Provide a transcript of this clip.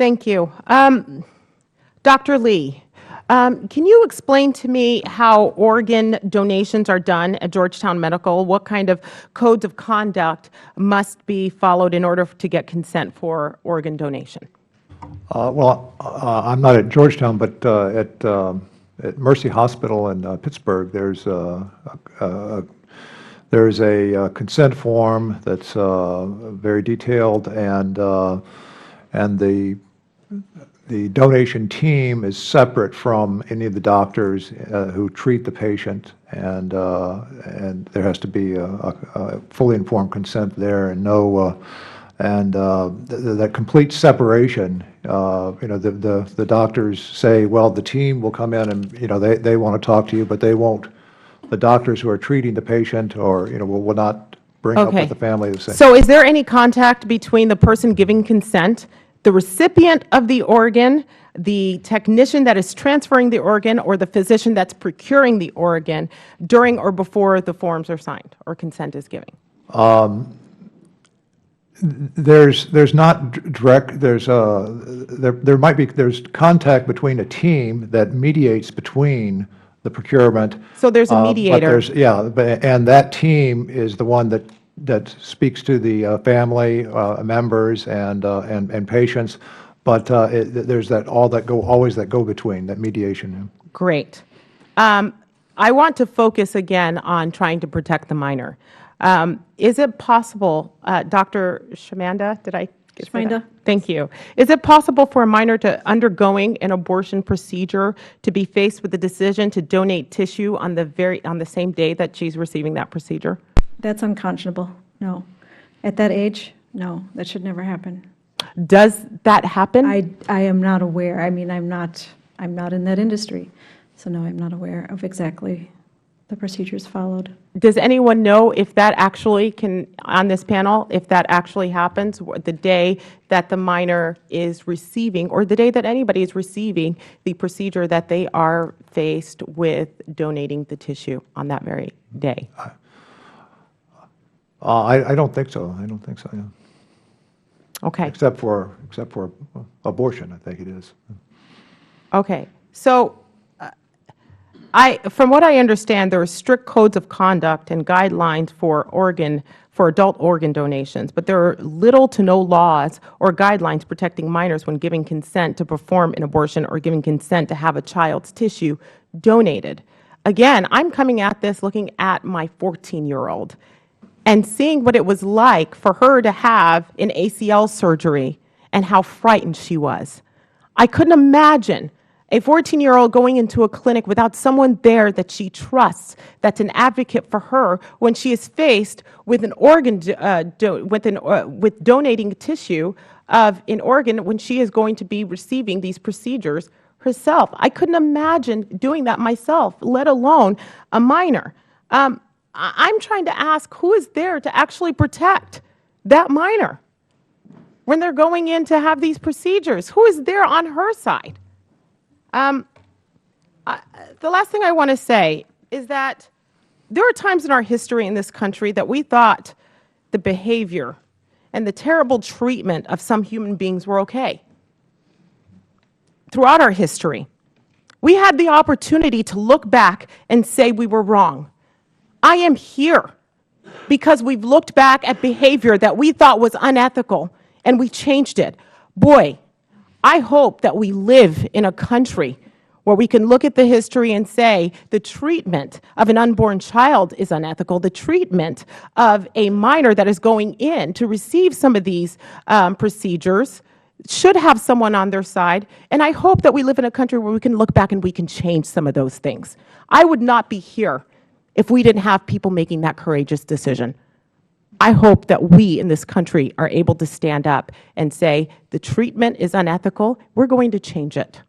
Thank you. Dr. Lee, can you explain to me how organ donations are done at Georgetown Medical? What kind of codes of conduct must be followed in order to get consent for organ donation? I'm not at Georgetown, but at Mercy Hospital in Pittsburgh, there's a consent form that's very detailed, and the donation team is separate from any of the doctors who treat the patient, and there has to be a fully informed consent there, and that complete separation. The doctors say, well, the team will come in and they want to talk to you, but they won't. The doctors who are treating the patient or will not bring up with the family the same. So is there any contact between the person giving consent, the recipient of the organ, the technician that is transferring the organ, or the physician that's procuring the organ during or before the forms are signed or consent is given? There's not direct. There's contact between a team that mediates between the procurement. So there's a mediator. And that team is the one that speaks to the family members and patients. But there's always that go between, that mediation. Great. I want to focus again on trying to protect the minor. Is it possible, Dr. Schmainda, did I get Schmainda? that? Thank you. Is it possible for a minor undergoing an abortion procedure to be faced with the decision to donate tissue on the same day that she's receiving that procedure? That's unconscionable. No. At that age, no, that should never happen. Does that happen? I am not aware. I mean, I'm not in that industry. So no, I'm not aware of exactly the procedures followed. Does anyone know if that actually on this panel, if that actually happens the day that the minor is receiving, or the day that anybody is receiving the procedure, that they are faced with donating the tissue on that very day? I don't think so. I don't think so. Yeah. Okay. Except for abortion, I think it is. Okay. So from what I understand, there are strict codes of conduct and guidelines for adult organ donations, but there are little to no laws or guidelines protecting minors when giving consent to perform an abortion or giving consent to have a child's tissue donated. Again, I'm coming at this looking at my 14-year-old and seeing what it was like for her to have an ACL surgery and how frightened she was. I couldn't imagine a 14-year-old going into a clinic without someone there that she trusts, that's an advocate for her, when she is faced with an organ, with donating tissue of an organ when she is going to be receiving these procedures herself. I couldn't imagine doing that myself, let alone a minor. I'm trying to ask, who is there to actually protect that minor when they're going in to have these procedures? Who is there on her side? The last thing I want to say is that there are times in our history in this country that we thought the behavior and the terrible treatment of some human beings were okay. Throughout our history, we had the opportunity to look back and say we were wrong. I am here because we've looked back at behavior that we thought was unethical and we changed it. Boy, I hope that we live in a country where we can look at the history and say the treatment of an unborn child is unethical. The treatment of a minor that is going in to receive some of these procedures should have someone on their side. And I hope that we live in a country where we can look back and we can change some of those things. I would not be here if we didn't have people making that courageous decision. I hope that we in this country are able to stand up and say the treatment is unethical. We're going to change it.